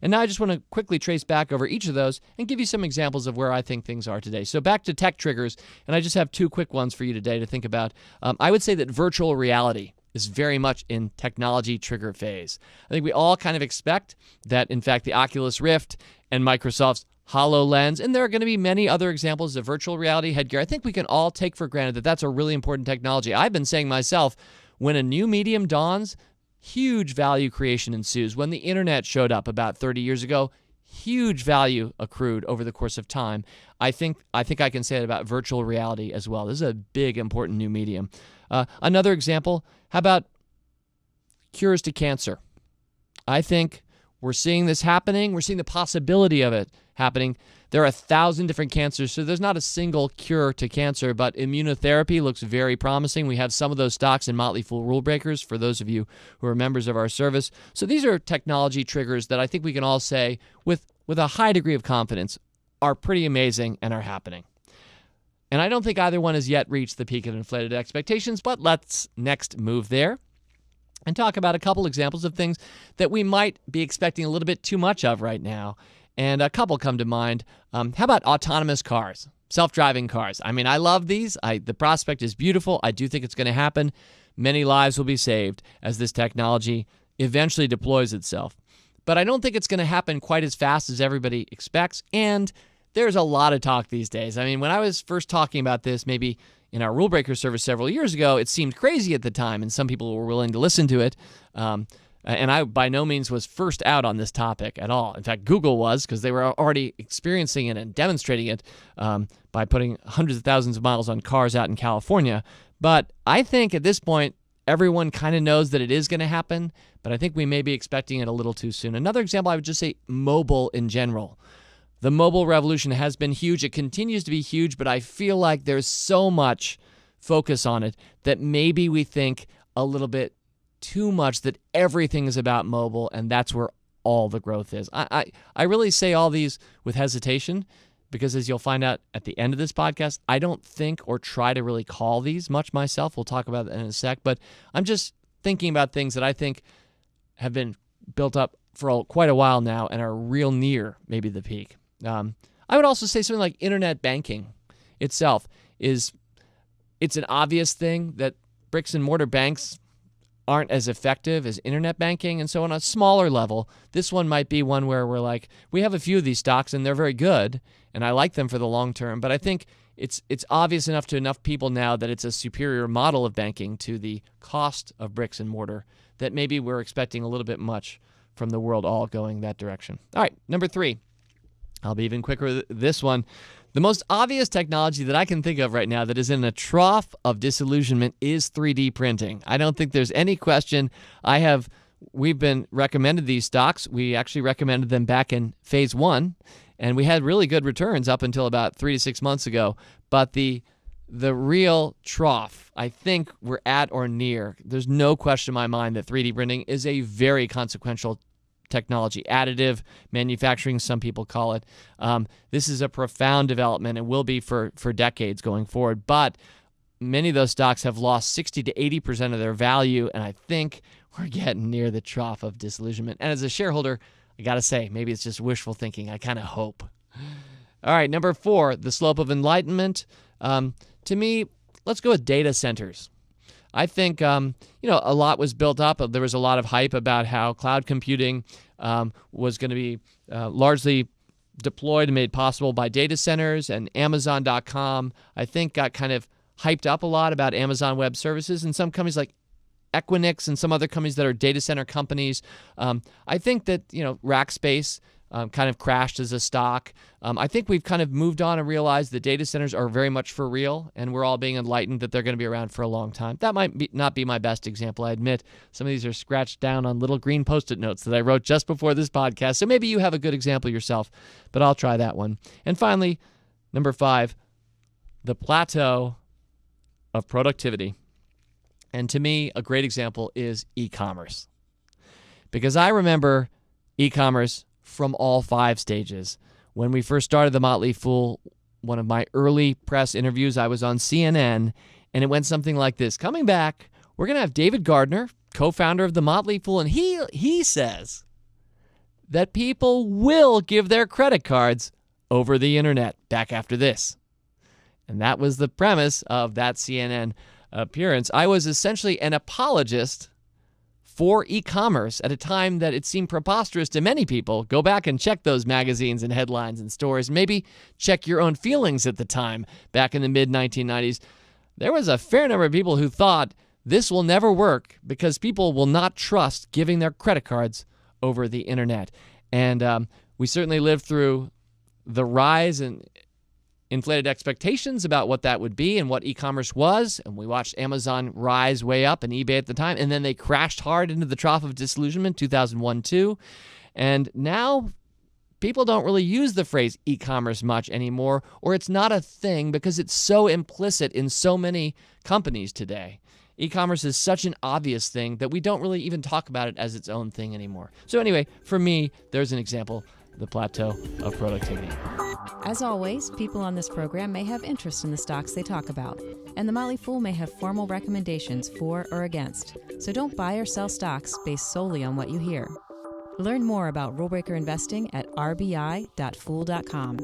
And now I just want to quickly trace back over each of those and give you some examples of where I think things are today. So back to tech triggers, and I just have two quick ones for you today to think about. I would say that virtual reality is very much in technology trigger phase. I think we all kind of expect that, in fact, the Oculus Rift and Microsoft's HoloLens, and there are going to be many other examples of virtual reality headgear. I think we can all take for granted that that's a really important technology. I've been saying myself, when a new medium dawns, huge value creation ensues. When the internet showed up about 30 years ago, huge value accrued over the course of time. I think I can say it about virtual reality as well. This is a big, important new medium. Another example, how about cures to cancer? I think we're seeing this happening. We're seeing the possibility of it happening. There are 1,000 different cancers, so there's not a single cure to cancer, but immunotherapy looks very promising. We have some of those stocks in Motley Fool Rule Breakers for those of you who are members of our service. So these are technology triggers that I think we can all say with a high degree of confidence are pretty amazing and are happening. And I don't think either one has yet reached the peak of inflated expectations, but let's next move there and talk about a couple examples of things that we might be expecting a little bit too much of right now. And a couple come to mind. How about autonomous cars, self-driving cars? I mean, I love these. The prospect is beautiful. I do think it's going to happen. Many lives will be saved as this technology eventually deploys itself. But I don't think it's going to happen quite as fast as everybody expects. And there's a lot of talk these days. I mean, when I was first talking about this, maybe in our Rule Breaker service several years ago, it seemed crazy at the time, and some people were willing to listen to it. And I by no means was first out on this topic at all. In fact, Google was, because they were already experiencing it and demonstrating it by putting hundreds of thousands of miles on cars out in California. But I think at this point, everyone kind of knows that it is going to happen, but I think we may be expecting it a little too soon. Another example, I would just say mobile in general. The mobile revolution has been huge. It continues to be huge, but I feel like there's so much focus on it that maybe we think a little bit too much that everything is about mobile, and that's where all the growth is. I really say all these with hesitation because, as you'll find out at the end of this podcast, I don't think or try to really call these much myself. We'll talk about that in a sec, but I'm just thinking about things that I think have been built up for quite a while now and are real near maybe the peak. I would also say something like internet banking itself it's an obvious thing that bricks and mortar banks aren't as effective as internet banking. And so on a smaller level, this one might be one where we're like, we have a few of these stocks and they're very good and I like them for the long term. But I think it's obvious enough to enough people now that it's a superior model of banking to the cost of bricks and mortar that maybe we're expecting a little bit much from the world all going that direction. All right, number 3. I'll be even quicker with this one. The most obvious technology that I can think of right now that is in a trough of disillusionment is 3D printing. I don't think there's any question. We've been recommended these stocks. We actually recommended them back in phase 1, and we had really good returns up until about 3 to 6 months ago. But the real trough, I think we're at or near. There's no question in my mind that 3D printing is a very consequential technology, additive manufacturing, some people call it. This is a profound development and will be for decades going forward. But many of those stocks have lost 60 to 80% of their value, and I think we're getting near the trough of disillusionment. And as a shareholder, I got to say, maybe it's just wishful thinking. I kind of hope. All right, number 4, the slope of enlightenment. To me, let's go with data centers. I think, a lot was built up. There was a lot of hype about how cloud computing was going to be largely deployed and made possible by data centers, and Amazon.com, I think, got kind of hyped up a lot about Amazon Web Services, and some companies like Equinix and some other companies that are data center companies. I think that, Rackspace kind of crashed as a stock. I think we've kind of moved on and realized that data centers are very much for real, and we're all being enlightened that they're going to be around for a long time. That might not be my best example, I admit. Some of these are scratched down on little green Post-it notes that I wrote just before this podcast, so maybe you have a good example yourself, but I'll try that one. And finally, number 5, the plateau of productivity. And to me, a great example is e-commerce. Because I remember e-commerce from all 5 stages. When we first started the Motley Fool, one of my early press interviews, I was on CNN, and it went something like this. Coming back, we're going to have David Gardner, co-founder of the Motley Fool, and he says that people will give their credit cards over the internet. Back after this. And that was the premise of that CNN appearance. I was essentially an apologist for e-commerce at a time that it seemed preposterous to many people. Go back and check those magazines and headlines and stories. Maybe check your own feelings at the time, back in the mid-1990s. There was a fair number of people who thought this will never work because people will not trust giving their credit cards over the internet. And we certainly lived through the rise in inflated expectations about what that would be and what e-commerce was. And we watched Amazon rise way up and eBay at the time. And then they crashed hard into the trough of disillusionment, 2001-2. And now people don't really use the phrase e-commerce much anymore, or it's not a thing because it's so implicit in so many companies today. E-commerce is such an obvious thing that we don't really even talk about it as its own thing anymore. So anyway, for me, there's an example, the plateau of productivity. As always, people on this program may have interest in the stocks they talk about, and the Motley Fool may have formal recommendations for or against. So don't buy or sell stocks based solely on what you hear. Learn more about rule breaker investing at rbi.fool.com.